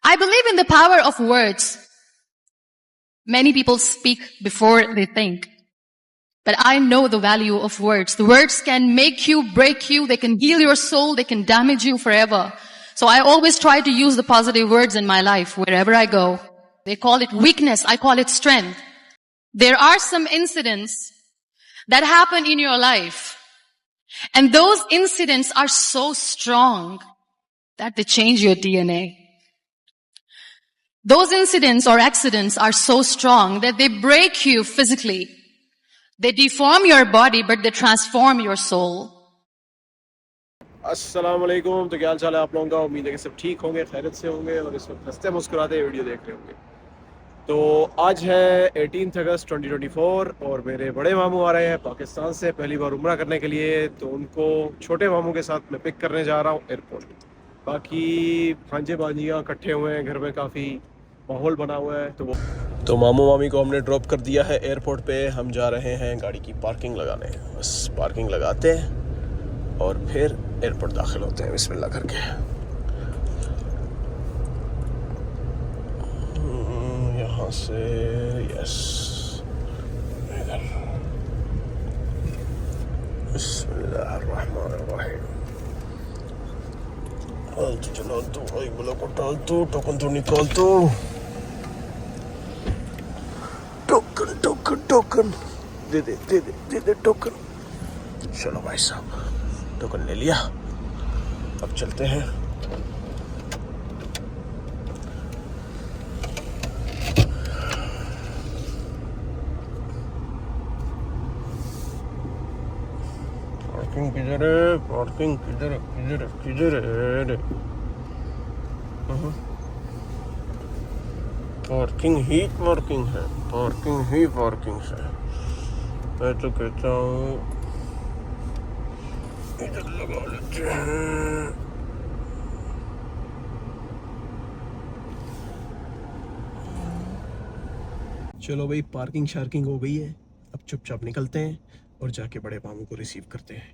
I believe in the power of words. Many people speak before they think. But I know the value of words. The words can make you, break you, they can heal your soul, they can damage you forever. So I always try to use the positive words in my life wherever I go. They call it weakness, I call it strength. There are some incidents that happen in your life, and those incidents are so strong that they change your DNA. Those incidents or accidents are so strong that they break you physically. They deform your body, but they transform your soul. अस्सलाम वालेकुम। तो क्या हाल चाल है आप लोगों का? उम्मीद है कि सब ठीक होंगे, खैरियत से होंगे और इस वक्त हंसते मुस्कुराते वीडियो देख रहे होंगे। तो आज है 18 अगस्त 2024 और मेरे बड़े मामू आ रहे हैं पाकिस्तान से पहली बार उम्रा करने के लिए। तो उनको छोटे मामू के साथ मैं पिक करने जा रहा हूँ एयरपोर्ट। बाकी भांजे भांजियाँ इकट्ठे हुए हैं घर में, काफ़ी माहौल बना हुआ है। तो मामू मामी को हमने ड्रॉप कर दिया है एयरपोर्ट पे। हम जा रहे हैं गाड़ी की पार्किंग लगाने। बस पार्किंग लगाते हैं और फिर एयरपोर्ट दाखिल होते हैं बिस्मिल्लाह करके। यहाँ से यस इधर बिस्मिल्लाहिर्रहमानिर्रहीम। तो चलो तो भाई बोलो को डाल दो, टोकन तो निकाल दो। टोकन टोकन टोकन दे दे दे दे दे दे टोकन। चलो भाई साहब टोकन ले लिया, अब चलते हैं। पार्किंग किधर है? पार्किंग किधर है? किधर है? किधर है? पार्किंग ही पार्किंग है, पार्किंग ही पार्किंग है। मैं तो कहता हूँ इधर लगा लेते हैं। चलो भाई पार्किंग शार्किंग हो गई है, अब चुपचाप निकलते हैं और जाके बड़े मामू को रिसीव करते हैं।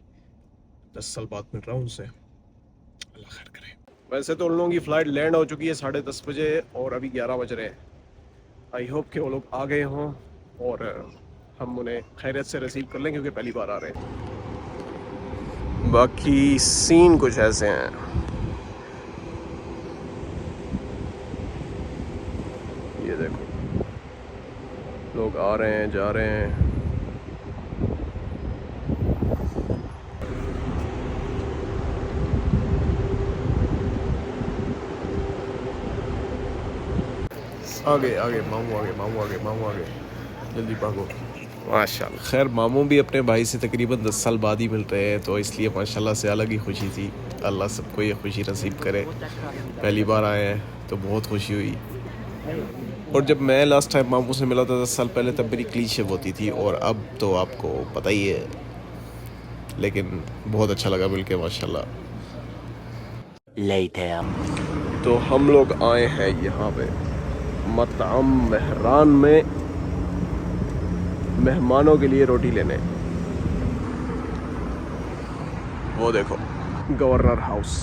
10 साल बाद मिल रहा हूँ उनसे, अल्लाह खैर करे। वैसे तो उन लोगों की फ़्लाइट लैंड हो चुकी है 10:30 बजे और अभी 11 बज रहे हैं। आई होप कि वो लोग आ गए हों और हम उन्हें खैरियत से रिसीव कर लें क्योंकि पहली बार आ रहे हैं। बाकी सीन कुछ ऐसे हैं। ये देखो लोग आ रहे हैं, जा रहे हैं। आगे आगे मामू आगे, मामू आगे, मामू आगे, जल्दी भागो। माशाल्लाह। खैर मामू भी अपने भाई से तकरीबन 10 साल बाद ही मिल रहे हैं, तो इसलिए माशाल्लाह से अलग ही खुशी थी। अल्लाह सबको ये खुशी नसीब करे। पहली बार आए हैं तो बहुत खुशी हुई। और जब मैं लास्ट टाइम मामू से मिला था 10 साल पहले, तब मेरी क्लीन शेव होती थी और अब तो आपको पता ही है। लेकिन बहुत अच्छा लगा मिल के माशाल्लाह। तो हम लोग आए हैं यहाँ पे मताम मेहरान में मेहमानों के लिए रोटी लेने। वो देखो गवर्नर हाउस।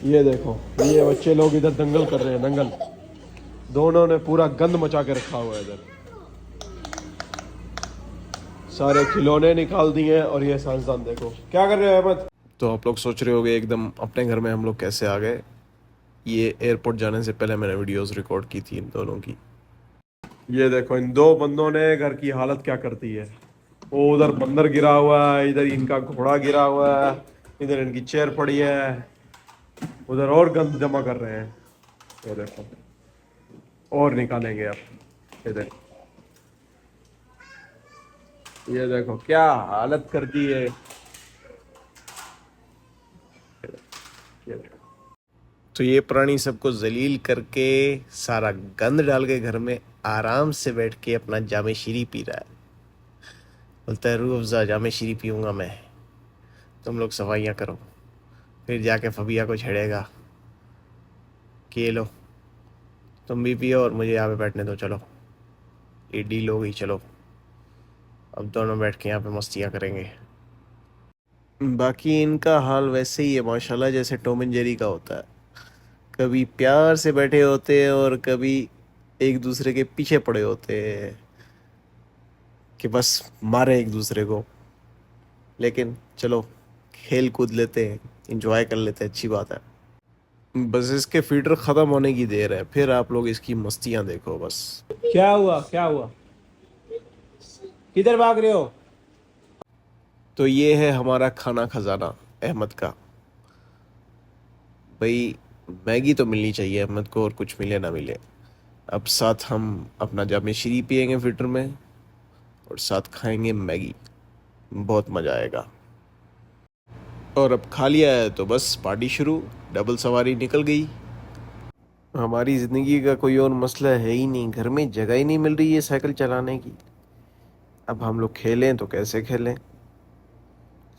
ये देखो ये बच्चे लोग इधर दंगल कर रहे हैं, दंगल। दोनों ने पूरा गंद मचा के रखा हुआ है इधर। सारे खिलौने निकाल दिए और ये साइंसदान देखो क्या कर रहे हो अहमद। तो आप लोग सोच रहे होंगे एकदम अपने घर में हम लोग कैसे आ गए। ये एयरपोर्ट जाने से पहले मैंने वीडियोस रिकॉर्ड की थी इन दोनों की। ये देखो इन दो बंदों ने घर की हालत क्या करती है। वो उधर बंदर गिरा हुआ है, इधर इनका घोड़ा गिरा हुआ है, इधर इनकी चेयर पड़ी है, उधर और गंद जमा कर रहे हैं। ये देखो और निकालेंगे अब। ये देखो क्या हालत कर दी है। ये देखो। तो ये प्राणी सबको जलील करके सारा गंद डाल के घर में आराम से बैठ के अपना जामे शीरी पी रहा है। बोलता है रूह अफ़ज़ा जामे शीरी पीऊँगा मैं, तुम लोग सफाइयाँ करो। फिर जाके फबिया को छेड़ेगा कि ये लो तुम भी पियो और मुझे यहाँ पे बैठने दो। चलो ये डील हो गई, चलो अब दोनों बैठ के यहाँ पे मस्तियाँ करेंगे। बाकी इनका हाल वैसे ही है माशाल्लाह, जैसे टॉम एंड जेरी का होता है। कभी प्यार से बैठे होते हैं और कभी एक दूसरे के पीछे पड़े होते हैं कि बस मारे एक दूसरे को। लेकिन चलो, खेल कूद लेते हैं, इंजॉय कर लेते हैं, अच्छी बात है। बस इसके फीडर ख़त्म होने की देर है, फिर आप लोग इसकी मस्तियाँ देखो बस। क्या हुआ, क्या हुआ, किधर भाग रहे हो? तो ये है हमारा खाना खजाना अहमद का। भाई मैगी तो मिलनी चाहिए अहमद को, और कुछ मिले ना मिले। अब साथ हम अपना जामे श्री पियेंगे फिल्टर में, और साथ खाएंगे मैगी, बहुत मज़ा आएगा। और अब खा लिया है तो बस पार्टी शुरू, डबल सवारी निकल गई। हमारी ज़िंदगी का कोई और मसला है ही नहीं, घर में जगह ही नहीं मिल रही है साइकिल चलाने की। अब हम लोग खेलें तो कैसे खेलें,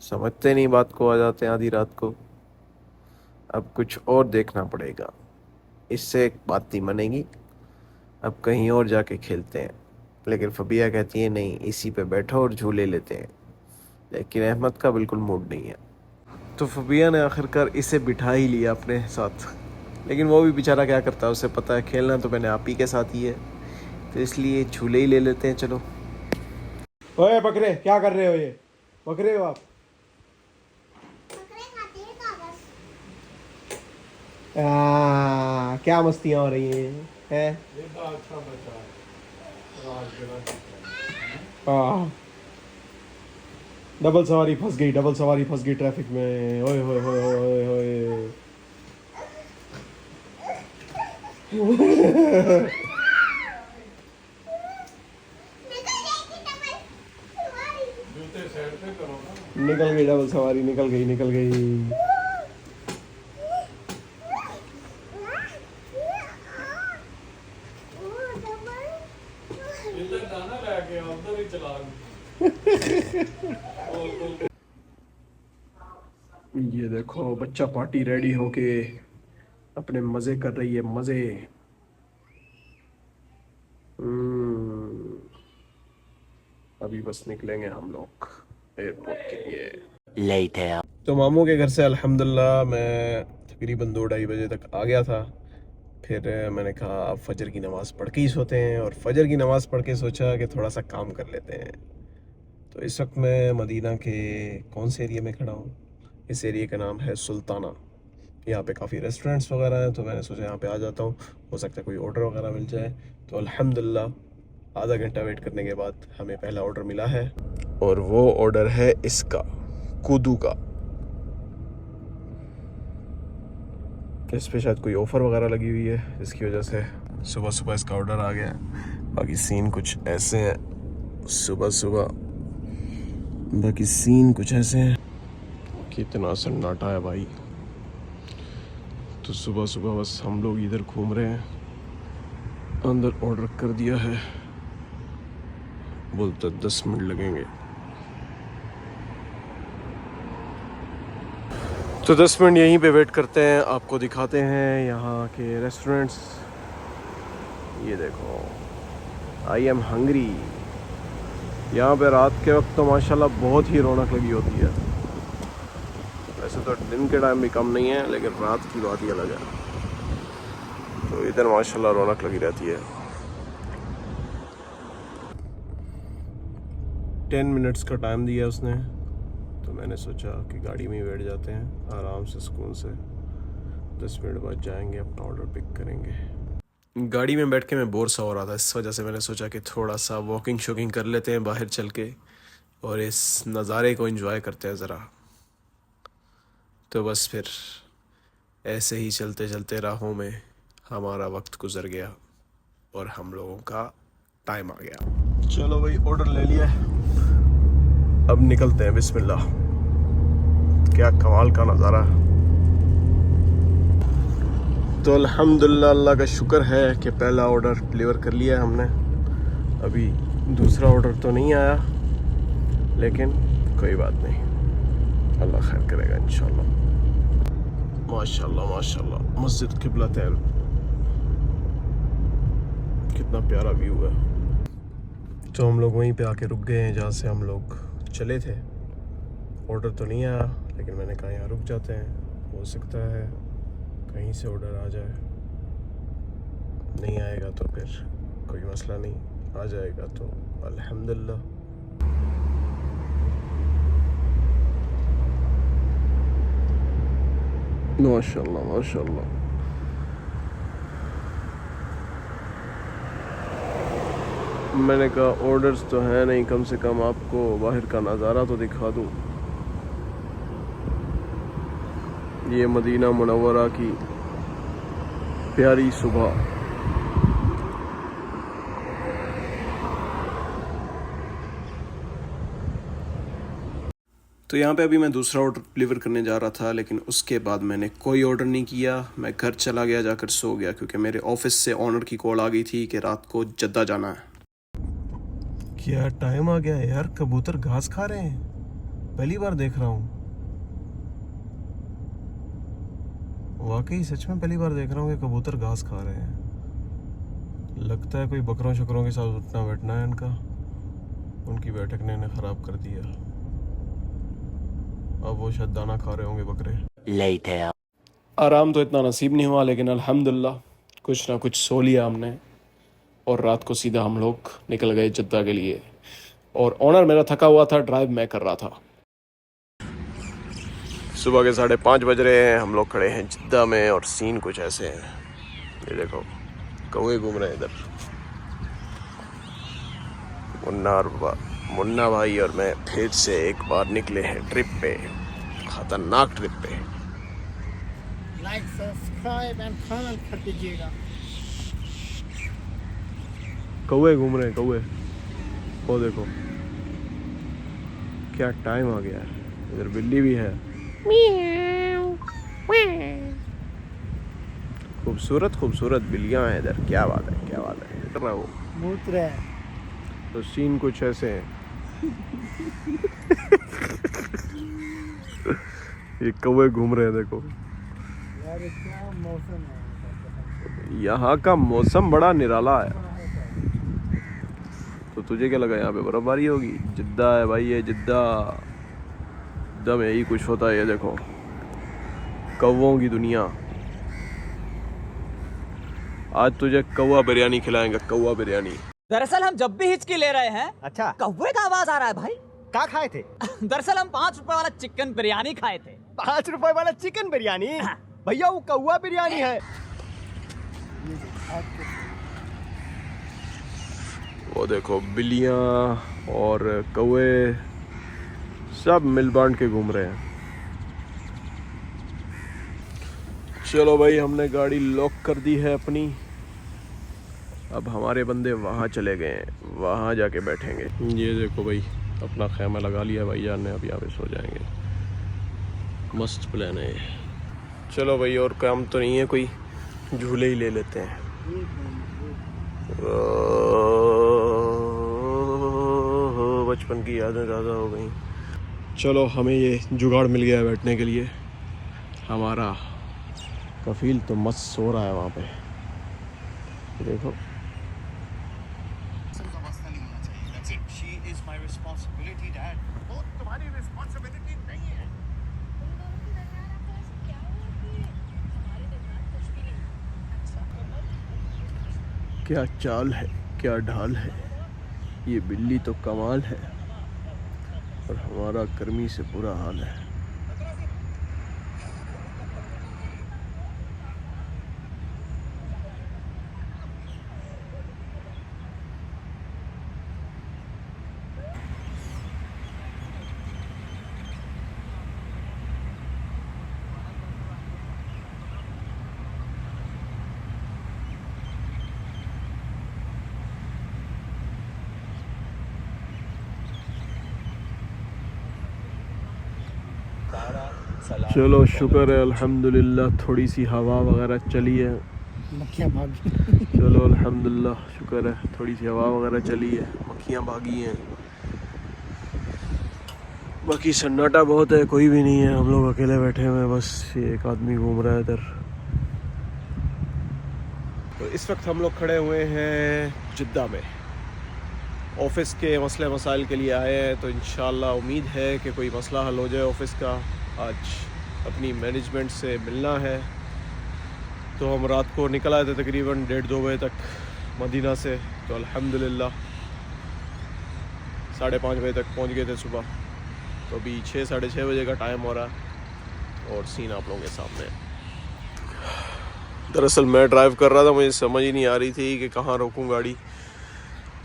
समझते नहीं बात को, आ जाते हैं आधी रात को। अब कुछ और देखना पड़ेगा, इससे एक बात नहीं बनेगी, अब कहीं और जाके खेलते हैं। लेकिन फबिया कहती है नहीं, इसी पे बैठो और झूले लेते हैं। लेकिन अहमद का बिल्कुल मूड नहीं है, तो फबिया ने आखिरकार इसे बिठा ही लिया अपने साथ। लेकिन वो भी बेचारा क्या करता है, उसे पता है खेलना तो मैंने आप ही के साथ ही है, तो इसलिए झूले ही ले लेते हैं। चलो। ओए बकरे, क्या कर रहे हो? ये बकरे हो आप? क्या मस्तियाँ हो रही हैं? डबल सवारी फंस गई, डबल सवारी फंस गई ट्रैफिक में। ओए होए होए होए होए। निकल गई डबल सवारी, निकल गई, निकल गई। ये देखो बच्चा पार्टी रेडी होके अपने मजे कर रही है, मजे। अभी बस निकलेंगे हम लोग एयरपोर्ट के लिए। Later. तो मामू के घर से अल्हम्दुलिल्लाह मैं तकरीबन 2-2:30 बजे तक आ गया था। फिर मैंने कहा अब फजर की नमाज़ पढ़ के ही सोते हैं, और फजर की नमाज़ पढ़ के सोचा कि थोड़ा सा काम कर लेते हैं। तो इस वक्त मैं मदीना के कौन से एरिया में खड़ा हूँ? इस एरिया का नाम है सुल्ताना। यहाँ पे काफ़ी रेस्टोरेंट्स वगैरह हैं, तो मैंने सोचा यहाँ पे आ जाता हूँ, हो सकता है कोई ऑर्डर वगैरह मिल जाए। तो अल्हम्दुलिल्लाह आधा घंटा वेट करने के बाद हमें पहला ऑर्डर मिला है, और वो ऑर्डर है इसका, कूदू का। इस पे शायद कोई ऑफ़र वगैरह लगी हुई है, इसकी वजह से सुबह सुबह इसका ऑर्डर आ गया है। बाकी सीन कुछ ऐसे हैं सुबह सुबह, बाकी सीन कुछ ऐसे हैं। कितना सन्नाटा है भाई। तो सुबह सुबह बस हम लोग इधर घूम रहे हैं। अंदर ऑर्डर कर दिया है, बोलते 10 मिनट लगेंगे। तो 10 मिनट यहीं पे वेट करते हैं, आपको दिखाते हैं यहाँ के रेस्टोरेंट्स। ये देखो, आई एम हंग्री। यहाँ पे रात के वक्त तो माशाल्लाह बहुत ही रौनक लगी होती है। वैसे तो दिन के टाइम भी कम नहीं है, लेकिन रात की बात ही अलग है। तो इधर माशाल्लाह रौनक लगी रहती है। 10 मिनट्स का टाइम दिया उसने, तो मैंने सोचा कि गाड़ी में ही बैठ जाते हैं आराम से, सुकून से। 10 मिनट बाद जाएंगे, अपना ऑर्डर पिक करेंगे। गाड़ी में बैठ के मैं बोर सा हो रहा था, इस वजह से मैंने सोचा कि थोड़ा सा वॉकिंग शॉकिंग कर लेते हैं बाहर चल के, और इस नज़ारे को एंजॉय करते हैं ज़रा। तो बस फिर ऐसे ही चलते चलते राहों में हमारा वक्त गुजर गया, और हम लोगों का टाइम आ गया। चलो भाई, ऑर्डर ले लिया, अब निकलते हैं। बिस्मिल्लाह। क्या कमाल का नज़ारा। तो अल्हम्दुलिल्लाह, अल्लाह का शुक्र है कि पहला ऑर्डर डिलीवर कर लिया है हमने। अभी दूसरा ऑर्डर तो नहीं आया, लेकिन कोई बात नहीं, अल्लाह खैर करेगा इंशाल्लाह। माशाल्लाह माशाल्लाह, मस्जिद किबला तैल, कितना प्यारा व्यू है। तो हम लोग वहीं पे आके रुक गए हैं जहाँ से हम लोग चले थे, ऑर्डर तो नहीं आया, लेकिन मैंने कहा यहाँ रुक जाते हैं, हो सकता है कहीं से ऑर्डर आ जाए। नहीं आएगा तो फिर कोई मसला नहीं, आ जाएगा तो अल्हम्दुलिल्लाह। माशाल्लाह माशाल्लाह। मैंने कहा ऑर्डर्स तो है नहीं, कम से कम आपको बाहर का नज़ारा तो दिखा दूँ। ये मदीना मुनव्वरा की प्यारी सुबह। तो यहाँ पे अभी मैं दूसरा ऑर्डर डिलीवर करने जा रहा था, लेकिन उसके बाद मैंने कोई ऑर्डर नहीं किया। मैं घर चला गया, जाकर सो गया, क्योंकि मेरे ऑफिस से ऑनर की कॉल आ गई थी कि रात को जद्दा जाना है। क्या टाइम आ गया है यार, कबूतर घास खा रहे हैं, पहली बार देख रहा हूँ। वाकई सच में पहली बार देख रहा हूँ कि कबूतर घास खा रहे हैं। लगता है कोई बकरों शकरों के साथ उठना बैठना है इनका, उनकी बैठक ने इन्हें ख़राब कर दिया। अब वो शायद दाना खा रहे होंगे बकरे। आराम तो इतना नसीब नहीं हुआ, लेकिन अल्हम्दुलिल्लाह कुछ ना कुछ सो लिया हमने, और रात को सीधा हम लोग निकल गए जद्दा के लिए। और ऑनर मेरा थका हुआ था, ड्राइव मैं कर रहा था। सुबह के 5:30 बज रहे हैं, हम लोग खड़े हैं जद्दा में, और सीन कुछ ऐसे हैं। ये देखो कौवे घूम रहे हैं इधर। मुन्ना भाई और मैं फिर से एक बार निकले हैं ट्रिप पे, खतरनाक ट्रिप पे। लाइक सब्सक्राइब एंड कमेंट कर दीजिएगा। कौवे घूम रहे हैं, कौवे। वो देखो क्या टाइम आ गया है। इधर बिल्ली भी है, खूबसूरत खूबसूरत बिल्लियां हैं इधर। क्या बात है, क्या बात है। इधर वो मूत रहे हैं। तो सीन कुछ ऐसे हैं। ये कौवे घूम रहे हैं, देखो यार क्या मौसम है, यहाँ का मौसम बड़ा निराला है। तो तुझे क्या लगा यहाँ पे बर्फबारी होगी? जिद्दा है भाई, ये जिद्दा। जिद्दा में यही कुछ होता है। ये देखो कौवों की दुनिया। आज तुझे कौवा बिरयानी खिलाएंगे, कौवा बिरयानी। दरअसल हम जब भी हिचकी ले रहे हैं, अच्छा कौवे का आवाज आ रहा है भाई। क्या खाए थे? दरअसल हम 5 रुपए वाला चिकन बिरयानी खाए थे। 5 रुपए वाला चिकन बिरयानी? भैया वो कौवा बिरयानी है। वो देखो बिल्लियाँ और कौवे सब मिल बांट के घूम रहे हैं। चलो भाई, हमने गाड़ी लॉक कर दी है अपनी। अब हमारे बंदे वहाँ चले गए हैं, वहाँ जाके बैठेंगे। ये देखो भाई, अपना खैमा लगा लिया भाईजान ने, अब यहाँ पे सो जाएंगे। मस्त प्लान है। चलो भाई, और काम तो नहीं है कोई, झूले ही ले लेते हैं। बचपन की यादें ज़्यादा हो गई। चलो, हमें ये जुगाड़ मिल गया बैठने के लिए। हमारा कफील तो मस्त सो रहा है वहाँ पे, देखो। क्या चाल है, क्या ढाल है। ये बिल्ली तो कमाल है, और हमारा गर्मी से बुरा हाल है। चलो शुक्र है अल्हम्दुलिल्लाह, थोड़ी सी हवा वगैरह चली है। मक्खियाँ भागी। चलो अल्हम्दुलिल्लाह, शुक्र है थोड़ी सी हवा वगैरह चली है, मक्खियाँ भागी हैं। बाकी सन्नाटा बहुत है, कोई भी नहीं है, हम लोग अकेले बैठे हुए हैं, बस ये एक आदमी घूम रहा है इधर। तो इस वक्त हम लोग खड़े हुए हैं जिद्दा में, ऑफ़िस के मसले मसाइल के लिए आए हैं, तो इंशाल्लाह उम्मीद है कि कोई मसला हल हो जाए ऑफ़िस का। आज अपनी मैनेजमेंट से मिलना है, तो हम रात को निकल आए थे तकरीबन 1:30-2 बजे तक मदीना से, तो अल्हम्दुलिल्लाह 5:30 बजे तक पहुंच गए थे सुबह। तो अभी 6-6:30 बजे का टाइम हो रहा है और सीन आप लोगों के सामने है। दरअसल मैं ड्राइव कर रहा था, मुझे समझ ही नहीं आ रही थी कि कहाँ रोकूं गाड़ी,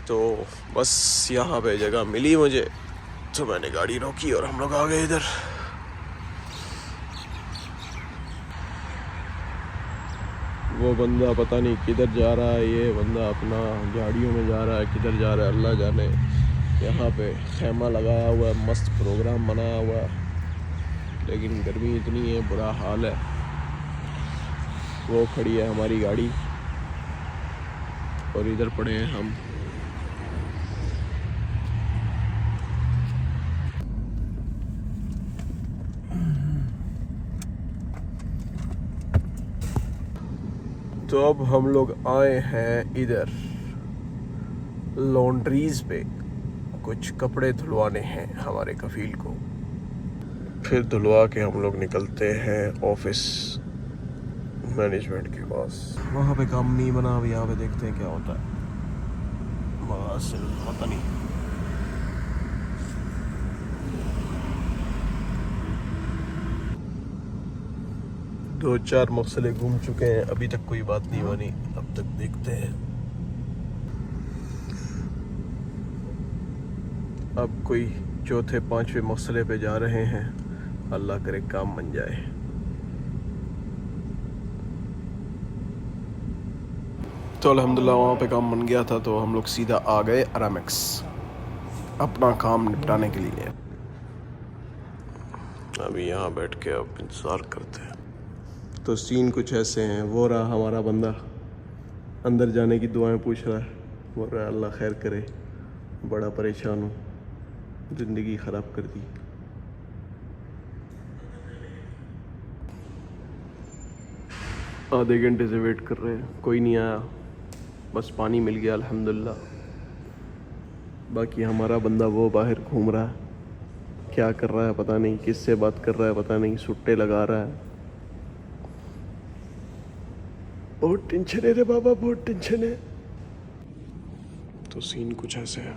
तो बस यहाँ पे जगह मिली मुझे, तो मैंने गाड़ी रोकी और हम लोग आ गए इधर। वो बंदा पता नहीं किधर जा रहा है, ये बंदा अपना गाड़ियों में जा रहा है, किधर जा रहा है अल्लाह जाने। यहाँ पे खेमा लगाया हुआ है, मस्त प्रोग्राम बनाया हुआ है, लेकिन गर्मी इतनी है, बुरा हाल है। वो खड़ी है हमारी गाड़ी और इधर पड़े हैं हम। तो अब हम लोग आए हैं इधर लॉन्ड्रीज पे, कुछ कपड़े धुलवाने हैं हमारे कफील को, फिर धुलवा के हम लोग निकलते हैं ऑफिस मैनेजमेंट के पास। वहाँ पे काम नहीं बना, अब यहाँ पे देखते हैं क्या होता है। बस पता नहीं। दो चार मसले घूम चुके हैं, अभी तक कोई बात नहीं बनी, अब तक देखते हैं। अब कोई चौथे पांचवे मसले पे जा रहे हैं, अल्लाह करे काम बन जाए। तो अल्हम्दुलिल्लाह वहाँ पे काम बन गया था, तो हम लोग सीधा आ गए अरामेक्स अपना काम निपटाने के लिए। अभी यहाँ बैठ के अब इंतज़ार करते हैं। तो सीन कुछ ऐसे हैं। वो रहा हमारा बंदा, अंदर जाने की दुआएं पूछ रहा है, बोल रहा है अल्लाह खैर करे, बड़ा परेशान हूँ, ज़िंदगी ख़राब कर दी। आधे घंटे से वेट कर रहे हैं, कोई नहीं आया, बस पानी मिल गया अल्हम्दुलिल्लाह। बाकी हमारा बंदा वो बाहर घूम रहा है, क्या कर रहा है पता नहीं, किससे बात कर रहा है पता नहीं, सुट्टे लगा रहा है। बहुत टेंशन है रे बाबा, बहुत टेंशन है। तो सीन कुछ ऐसे है।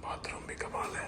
बाथरूम भी कमाल है।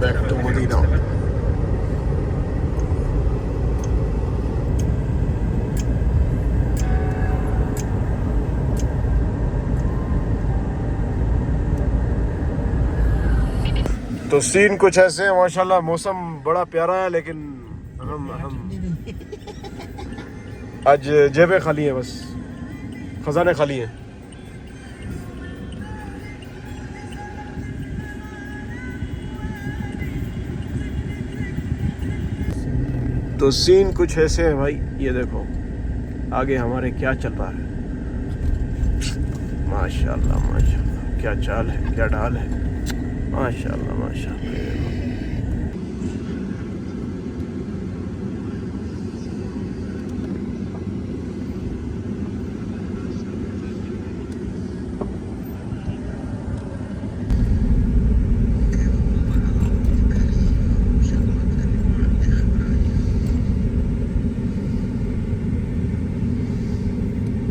Back to Medina. तो सीन कुछ ऐसे है माशाल्लाह। मौसम बड़ा प्यारा है, लेकिन हम आज जेबें खाली हैं, बस खजाने खाली हैं। तो सीन कुछ ऐसे है भाई, ये देखो आगे हमारे क्या चल रहा है। माशाल्लाह माशाल्लाह, क्या चाल है, क्या ढाल है, माशाल्लाह माशाल्लाह।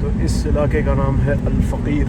तो इस इलाके का नाम है अल-फकीर।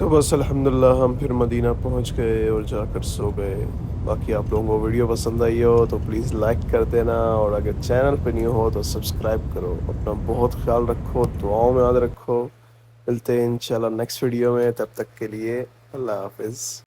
तो बस अल्हम्दुलिल्लाह हम फिर मदीना पहुंच गए और जाकर सो गए। बाकी आप लोगों को वीडियो पसंद आई हो तो प्लीज़ लाइक कर देना, और अगर चैनल पे न्यू हो तो सब्सक्राइब करो। अपना बहुत ख्याल रखो, दुआओं में याद रखो। मिलते हैं इंशाल्लाह नेक्स्ट वीडियो में, तब तक के लिए अल्लाह हाफिज़।